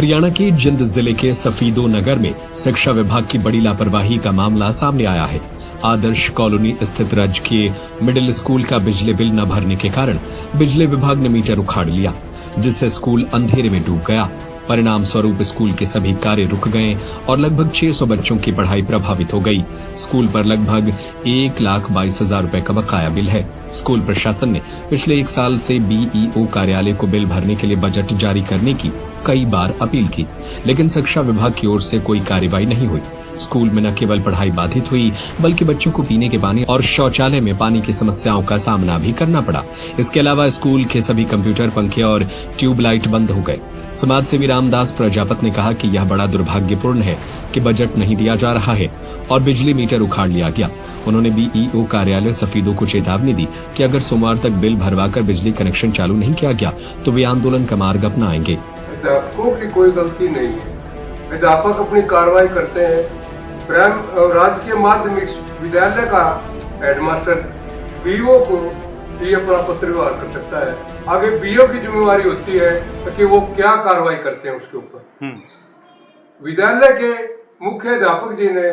हरियाणा के जिंद जिले के सफीदो नगर में शिक्षा विभाग की बड़ी लापरवाही का मामला सामने आया है। आदर्श कॉलोनी स्थित राजकीय मिडिल स्कूल का बिजली बिल न भरने के कारण बिजली विभाग ने मीटर उखाड़ लिया, जिससे स्कूल अंधेरे में डूब गया। परिणाम स्वरूप स्कूल के सभी कार्य रुक गए और लगभग 600 बच्चों की पढ़ाई प्रभावित हो गई। स्कूल पर लगभग 1,22,000 रुपए का बकाया बिल है। स्कूल प्रशासन ने पिछले 1 साल से बीईओ कार्यालय को बिल भरने के लिए बजट जारी करने की कई बार अपील की, लेकिन शिक्षा विभाग की ओर से कोई कार्रवाई नहीं हुई। स्कूल में न केवल पढ़ाई बाधित हुई, बल्कि बच्चों को पीने के पानी और शौचालय में पानी की समस्याओं का सामना भी करना पड़ा। इसके अलावा स्कूल के सभी कंप्यूटर, पंखे और ट्यूबलाइट बंद हो गए। समाज सेवी रामदास प्रजापत ने कहा कि यह बड़ा दुर्भाग्यपूर्ण है कि बजट नहीं दिया जा रहा है और बिजली मीटर उखाड़ लिया गया। उन्होंने बीईओ कार्यालय सफीदो को चेतावनी दी कि अगर सोमवार तक बिल भरवाकर बिजली कनेक्शन चालू नहीं किया गया तो वे आंदोलन का मार्ग अपनाएंगे। अध्यापकों की कोई गलती नहीं है। अध्यापक अपनी कार्रवाई करते हैं। राजकीय माध्यमिक विद्यालय का हेडमास्टर बीओ को ही अपना पत्र व्यवहार कर सकता है। आगे बीओ की जिम्मेवारी होती है कि वो क्या कार्रवाई करते हैं उसके ऊपर। विद्यालय के मुख्य अध्यापक जी ने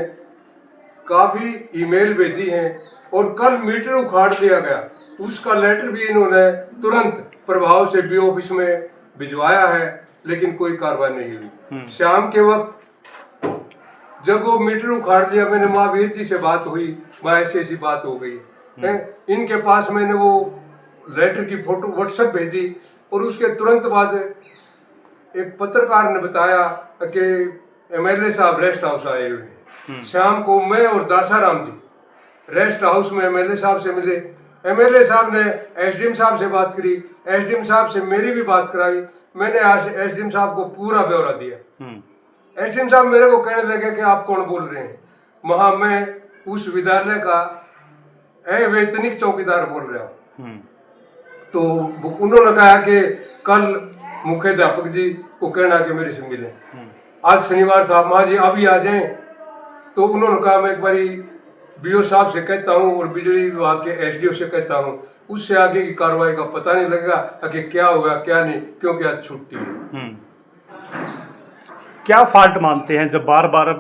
काफी ईमेल भेजी हैं और कल मीटर उखाड़ दिया गया, उसका लेटर भी इन्होंने तुरंत प्रभाव से बीओ ऑफिस में भिजवाया है, लेकिन कोई कार्रवाई नहीं हुई। शाम के वक्त जब वो मीटर उखाड़ दिया, मैंने महावीर जी से बात हुई, वहाँ ऐसी बात हो गई है। इनके पास मैंने वो लेटर की फोटो व्हाट्सएप भेजी और उसके तुरंत बाद एक पत्रकार ने बताया कि एमएलए साहब रेस्ट हाउस आए हुए हैं। शाम को मैं और दासाराम जी रेस्ट हाउस में एमएलए साहब से मिले। एमएलए साहब ने एसडीएम साहब से बात करी, एसडीएम साहब से मेरी भी बात कराई। मैंने आज एसडीएम साहब को पूरा ब्यौरा दिया। एसडीएम साहब मेरे को कहने लगे कि आप कौन बोल रहे हैं। वहां मैं उस विद्यालय का अवैतनिक चौकीदार बोल रहा हूँ। तो उन्होंने कहा कि कल मुख्य अध्यापक जी को कहना कि मेरे से मिले। आज शनिवार था, माँ जी अभी आ जाएं। तो उन्होंने कहा मैं एक बारी बीओ साहब से कहता हूँ और बिजली विभाग के एसडीओ से कहता हूँ, उससे आगे की कार्रवाई का पता नहीं लगेगा कि क्या होगा क्या नहीं, क्योंकि आज छुट्टी है। क्या फॉल्ट मानते हैं जब बार बार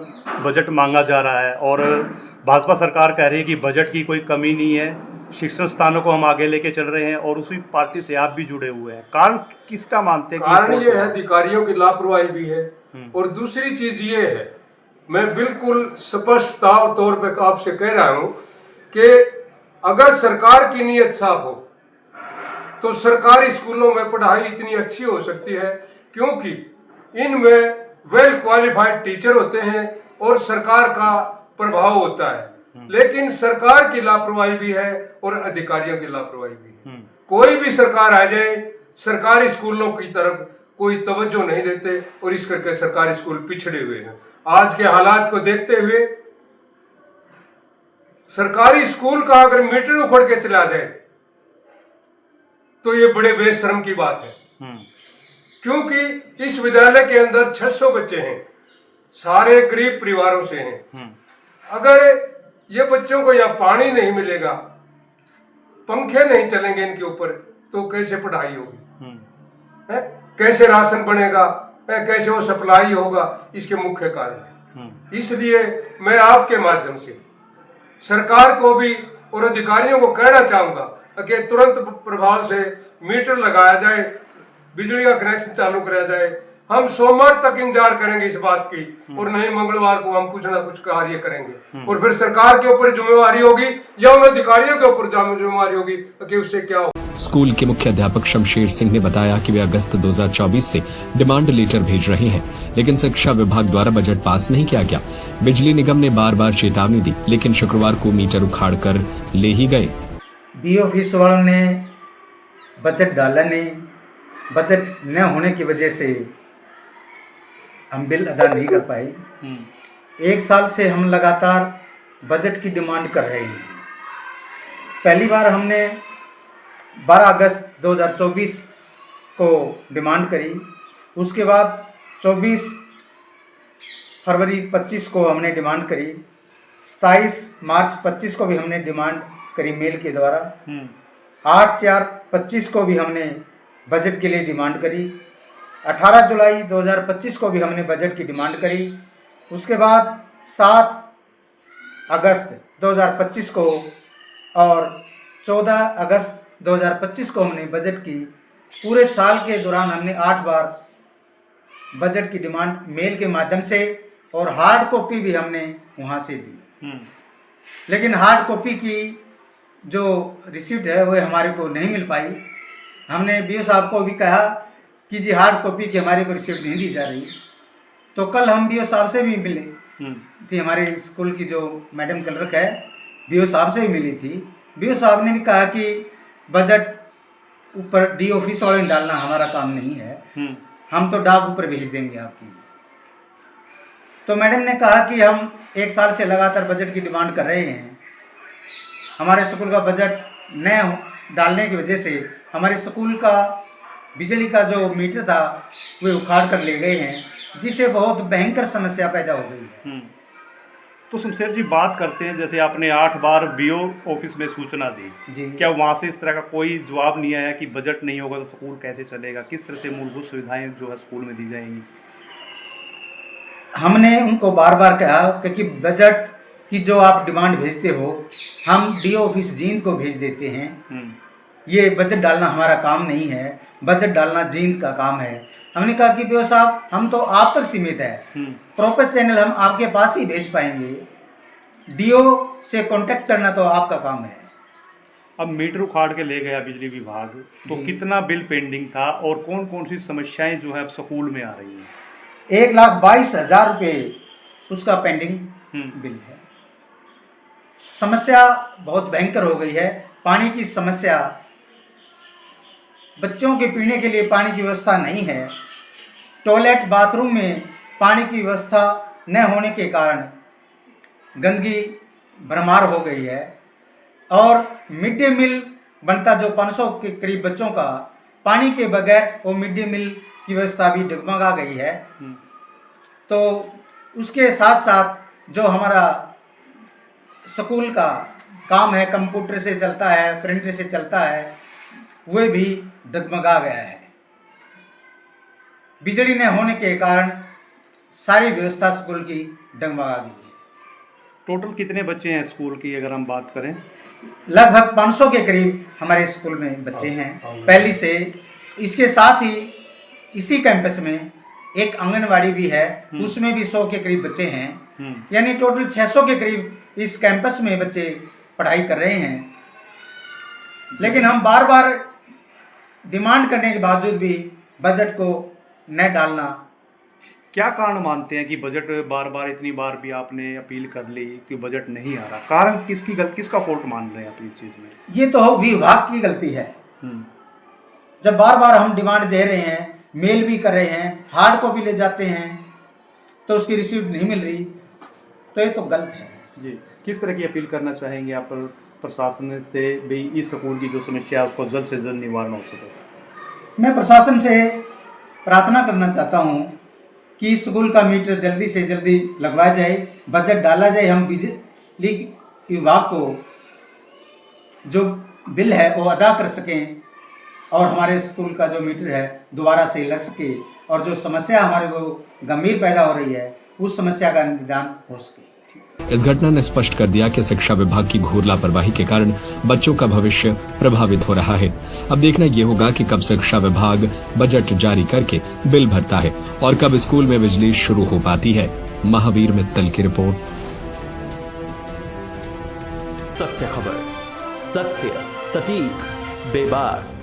बजट मांगा जा रहा है और भाजपा सरकार कह रही है कि बजट की कोई कमी नहीं है, शिक्षण स्थानों को हम आगे लेके चल रहे हैं और उसी पार्टी से आप भी जुड़े हुए हैं, कारण किसका मानते हैं? कारण ये है अधिकारियों की लापरवाही भी है और दूसरी चीज ये है, मैं बिल्कुल स्पष्ट तौर पे आपसे कह रहा हूं कि अगर सरकार की नीयत साफ हो तो सरकारी स्कूलों में पढ़ाई इतनी अच्छी हो सकती है, क्योंकि इनमें वेल क्वालिफाइड टीचर होते हैं और सरकार का प्रभाव होता है। लेकिन सरकार की लापरवाही भी है और अधिकारियों की लापरवाही भी है। कोई भी सरकार आ जाए, सरकारी स्कूलों की तरफ कोई तवज्जो नहीं देते और इस करके सरकारी स्कूल पिछड़े हुए हैं। आज के हालात को देखते हुए सरकारी स्कूल का अगर मीटर उखड़ के चला जाए तो ये बड़े बेशर्म की बात है, क्योंकि इस विद्यालय के अंदर 600 बच्चे हैं, सारे गरीब परिवारों से हैं। अगर ये बच्चों को यहाँ पानी नहीं मिलेगा, पंखे नहीं चलेंगे इनके ऊपर, तो कैसे पढ़ाई होगी? कैसे राशन बनेगा? कैसे वो सप्लाई होगा? इसके मुख्य कारण है। इसलिए मैं आपके माध्यम से सरकार को भी और अधिकारियों को कहना चाहूंगा कि तुरंत प्रभाव से मीटर लगाया जाए, बिजली का कनेक्शन चालू कराया जाए। हम सोमवार तक इंतजार करेंगे इस बात की और नहीं मंगलवार को हम कुछ ना कुछ कार्य करेंगे और फिर सरकार के ऊपर जिम्मेवारी होगी या उन अधिकारियों के ऊपर जिम्मेवारी होगी कि उससे क्या हो। स्कूल के मुख्य अध्यापक शमशेर सिंह ने बताया कि वे अगस्त 2024 से डिमांड लेटर भेज रहे हैं, लेकिन शिक्षा विभाग द्वारा बजट पास नहीं किया गया। बिजली निगम ने बार बार चेतावनी दी, लेकिन शुक्रवार को मीटर उखाड़ कर ले ही गए। बीओ ऑफिस वालों ने बजट डाला नहीं, बजट न होने की वजह से हम बिल अदा नहीं कर पाए। 1 साल से हम लगातार बजट की डिमांड कर रहे हैं। पहली बार हमने 12 अगस्त 2024 को डिमांड करी, उसके बाद 24 फरवरी 25 को हमने डिमांड करी, 27 मार्च 25 को भी हमने डिमांड करी मेल के द्वारा, 8/4/25 को भी हमने बजट के लिए डिमांड करी। 18 जुलाई 2025 को भी हमने बजट की डिमांड करी। उसके बाद 7 अगस्त 2025 को और 14 अगस्त 2025 को हमने बजट की, पूरे साल के दौरान हमने 8 बार बजट की डिमांड मेल के माध्यम से और हार्ड कॉपी भी हमने वहाँ से दी। लेकिन हार्ड कॉपी की जो रिसिप्ट है वो हमारे को नहीं मिल पाई। हमने बीओ साहब को भी कहा कि जी हार्ड कॉपी की हमारे को रिसिप्ट नहीं दी जा रही। तो कल हम बीओ साहब से भी मिले थी, हमारे स्कूल की जो मैडम क्लर्क है बीओ साहब से भी मिली थी। बीओ साहब ने भी कहा कि बजट ऊपर डी ऑफिस वाले डालना हमारा काम नहीं है, हम तो डाक ऊपर भेज देंगे आपकी। तो मैडम ने कहा कि हम 1 साल से लगातार बजट की डिमांड कर रहे हैं, हमारे स्कूल का बजट न डालने की वजह से हमारे स्कूल का बिजली का जो मीटर था वे उखाड़ कर ले गए हैं, जिससे बहुत भयंकर समस्या पैदा हो गई है। तो शमशेर जी, बात करते हैं, जैसे आपने 8 बार बीओ ऑफिस में सूचना दी जी, क्या वहाँ से इस तरह का कोई जवाब नहीं आया कि बजट नहीं होगा तो स्कूल कैसे चलेगा, किस तरह से मूलभूत सुविधाएं जो है स्कूल में दी जाएंगी? हमने उनको बार बार कहा कि बजट की जो आप डिमांड भेजते हो हम डीओ ऑफिस जींद को भेज देते हैं, ये बजट डालना हमारा काम नहीं है, बजट डालना जींद का काम है। हमने कहा कि बीओ साहब हम तो आप तक सीमित है, प्रॉपर चैनल हम आपके पास ही भेज पाएंगे, डीओ से कांटेक्ट करना तो आपका काम है। अब मीटर उखाड़ के ले गया बिजली विभाग, तो कितना बिल पेंडिंग था और कौन कौन सी समस्याएं जो है अब स्कूल में आ रही हैं? 1,22,000 रुपये उसका पेंडिंग बिल है। समस्या बहुत भयंकर हो गई है। पानी की समस्या, बच्चों के पीने के लिए पानी की व्यवस्था नहीं है, टॉयलेट बाथरूम में पानी की व्यवस्था न होने के कारण गंदगी भरमार हो गई है, और मिड डे मील बनता जो 500 के करीब बच्चों का, पानी के बगैर वो मिड डे मील की व्यवस्था भी डगमगा गई है। तो उसके साथ साथ जो हमारा स्कूल का काम है, कंप्यूटर से चलता है, प्रिंटर से चलता है, वह भी डगमगा गया है। बिजली न होने के कारण सारी व्यवस्था स्कूल की डगमगा गई है। टोटल कितने बच्चे हैं स्कूल की अगर हम बात करें? लगभग 500 के करीब हमारे स्कूल में बच्चे हैं पहली से। इसके साथ ही इसी कैंपस में एक आंगनवाड़ी भी है, उसमें भी 100 के करीब बच्चे हैं, यानी टोटल 600 के करीब इस कैंपस में बच्चे पढ़ाई कर रहे हैं। लेकिन हम बार बार डिमांड करने के बावजूद भी बजट को न डालना। क्या कारण मानते हैं कि बजट बार बार इतनी बार भी आपने अपील कर ली कि बजट नहीं आ रहा? कारण किसका फॉल्ट मान रहे हैं आप इस चीज़ में? ये तो विभाग की गलती है। जब बार बार हम डिमांड दे रहे हैं, मेल भी कर रहे हैं, हार्ड कॉपी ले जाते हैं, तो उसकी रिसीप्ट नहीं मिल रही, तो ये तो गलत है जी। किस तरह की अपील करना चाहेंगे आप प्रशासन से भी इस स्कूल की जो समस्या है उसको जल्द से जल्द निवारण हो सके? मैं प्रशासन से प्रार्थना करना चाहता हूँ कि स्कूल का मीटर जल्दी से जल्दी लगवाया जाए, बजट डाला जाए, हम बिजली विभाग को जो बिल है वो अदा कर सकें और हमारे स्कूल का जो मीटर है दोबारा से लग सके, और जो समस्या हमारे को गंभीर पैदा हो रही है उस समस्या का निदान हो सके। इस घटना ने स्पष्ट कर दिया कि शिक्षा विभाग की घोर लापरवाही के कारण बच्चों का भविष्य प्रभावित हो रहा है। अब देखना ये होगा कि कब शिक्षा विभाग बजट जारी करके बिल भरता है और कब स्कूल में बिजली शुरू हो पाती है। महावीर मित्तल की रिपोर्ट। सत्य खबर, सत्य, सटीक, बेबाक।